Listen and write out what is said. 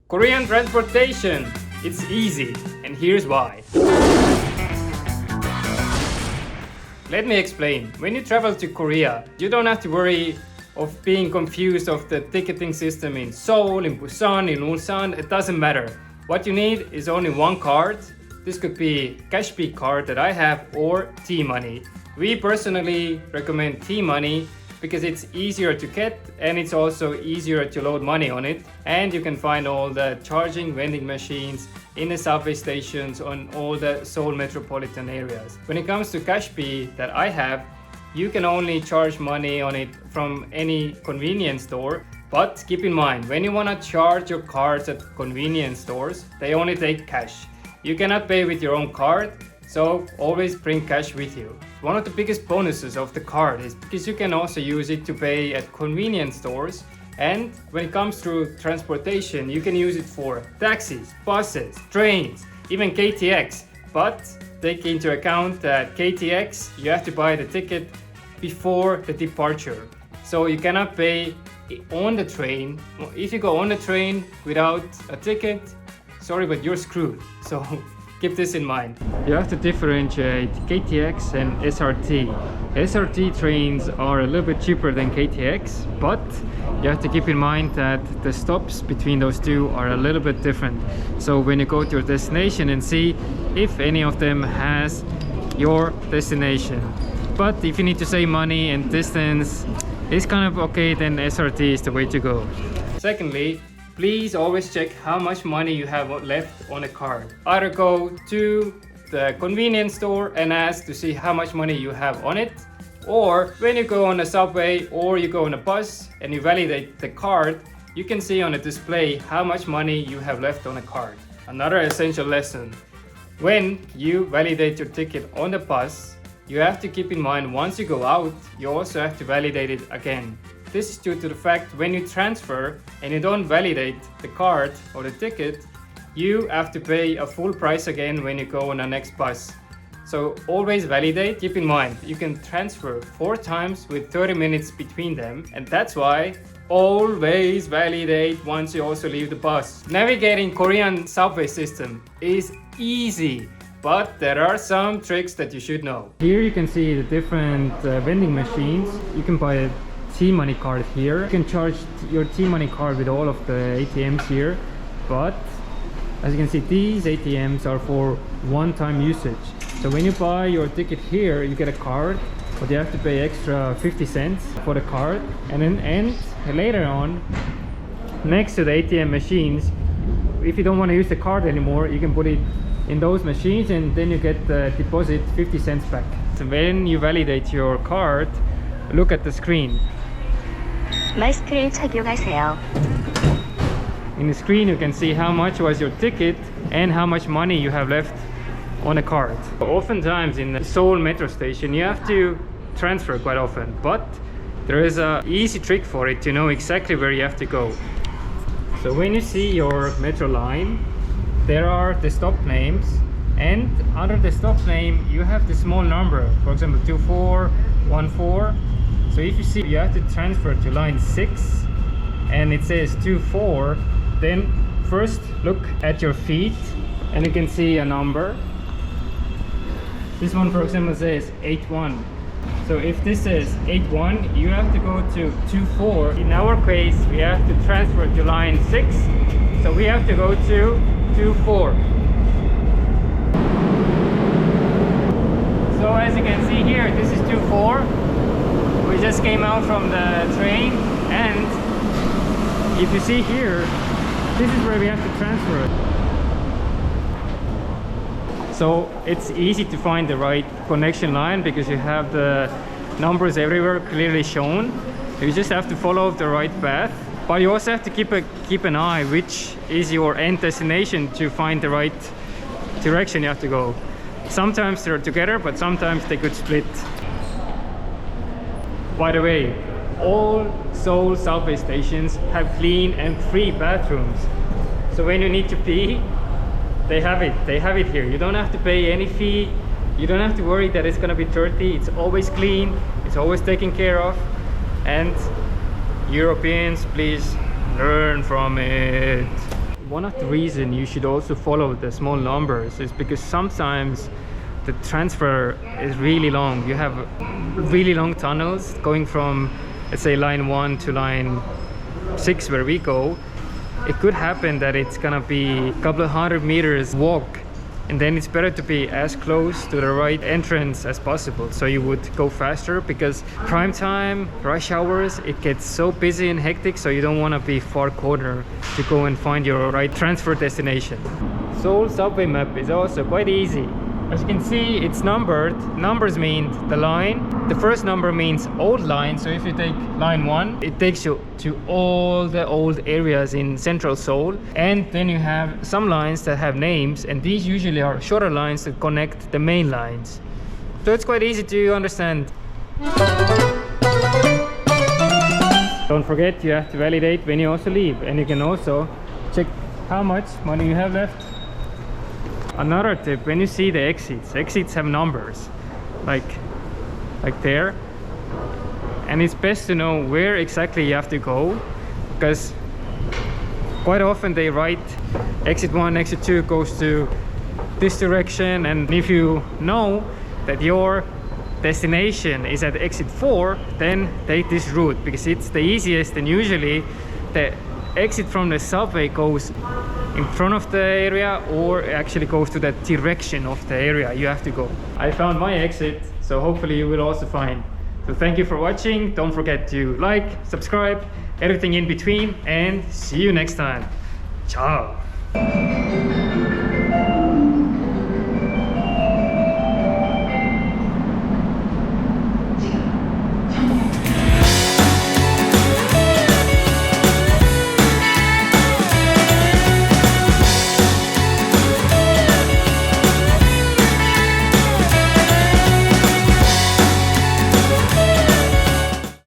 Korean transportation, it's easy, and here's why. Let me explain. When you travel to Korea, you don't have to worry of being confused of the ticketing system in Seoul, in Busan, in Ulsan. It doesn't matter. What you need is only one card. This could be Cashbee card that I have or T-Money. We personally recommend T-Money because it's easier to get and it's also easier to load money on it. And you can find all the charging vending machines in the subway stations on all the Seoul metropolitan areas. When it comes to Cashbee that I have, you can only charge money on it from any convenience store. But keep in mind, when you want to charge your cards at convenience stores, they only take cash. You cannot pay with your own card, so always bring cash with you. One of the biggest bonuses of the card is because you can also use it to pay at convenience stores. And when it comes to transportation, you can use it for taxis, buses, trains, even KTX. But take into account that KTX, you have to buy the ticket before the departure. So you cannot pay on the train. If you go on the train without a ticket, sorry, but you're screwed. So keep this in mind. You have to differentiate KTX and SRT. SRT trains are a little bit cheaper than KTX, but you have to keep in mind that the stops between those two are a little bit different. So when you go to your destination and see if any of them has your destination. But if you need to save money and distance, it's kind of okay, then SRT is the way to go. Secondly, please always check how much money you have left on a card. Either go to the convenience store and ask to see how much money you have on it, or when you go on a subway or you go on a bus and you validate the card, you can see on a display how much money you have left on a card. Another essential lesson: when you validate your ticket on the bus, you have to keep in mind once you go out, you also have to validate it again. This is due to the fact when you transfer and you don't validate the card or the ticket, you have to pay a full price again when you go on the next bus. So always validate. Keep in mind, you can transfer 4 times with 30 minutes between them, and that's why always validate once you also leave the bus. Navigating Korean subway system is easy, but there are some tricks that you should know. Here you can see the different vending machines. You can buy a T-Money card here. You can charge your T-Money card with all of the ATMs here, but as you can see, these ATMs are for one-time usage. So when you buy your ticket here, you get a card, but you have to pay extra 50 cents for the card. And then later on, next to the ATM machines, if you don't want to use the card anymore, you can put it in those machines and then you get the deposit 50 cents back. So when you validate your card, look at the screen. 마스크를 착용하세요. In the screen you can see how much was your ticket and how much money you have left on a card. Oftentimes in the Seoul metro station you have to transfer quite often, but there is an easy trick for it to know exactly where you have to go. So when you see your metro line, there are the stop names, and under the stop name you have the small number, for example 2414. So if you see you have to transfer to line 6 and it says 24, then first look at your feet and you can see a number. This one, for example, says 81. So if this says 81, you have to go to 24. In our case, we have to transfer to line 6, so we have to go to 24. So as you can see here, this is 24. We just came out from the train, and if you see here, this is where we have to transfer. So it's easy to find the right connection line because you have the numbers everywhere clearly shown. You just have to follow the right path, but you also have to keep an eye which is your end destination to find the right direction you have to go. Sometimes they're together, but sometimes they could split. By the way, all Seoul subway stations have clean and free bathrooms. So when you need to pee, they have it here. You don't have to pay any fee. You don't have to worry that it's gonna be dirty. It's always clean, it's always taken care of. And Europeans, please learn from it. one of the reasons you should also follow the small numbers is because sometimes the transfer is really long. You have really long tunnels going from, let's say, line 1 to line 6 where we go. It could happen that it's gonna be a couple of 100 meters walk, and then it's better to be as close to the right entrance as possible, so you would go faster, because prime time, rush hours, it gets so busy and hectic, so you don't want to be far corner to go and find your right transfer destination. Seoul subway map is also quite easy. As you can see, it's numbered. Numbers mean the line. The first number means old line, so if you take line 1, it takes you to all the old areas in central Seoul. And then you have some lines that have names, and these usually are shorter lines that connect the main lines. So it's quite easy to understand. Don't forget, you have to validate when you also leave, and you can also check how much money you have left. Another tip, when you see the exits have numbers like there, and it's best to know where exactly you have to go, because quite often they write exit 1, exit 2 goes to this direction, and if you know that your destination is at exit 4, then take this route because it's the easiest, and usually the exit from the subway goes in front of the area or actually goes to that direction of the area you have to go. I found my exit, so hopefully you will also find. So thank you for watching. Don't forget to like, subscribe, everything in between, and see you next time. Ciao.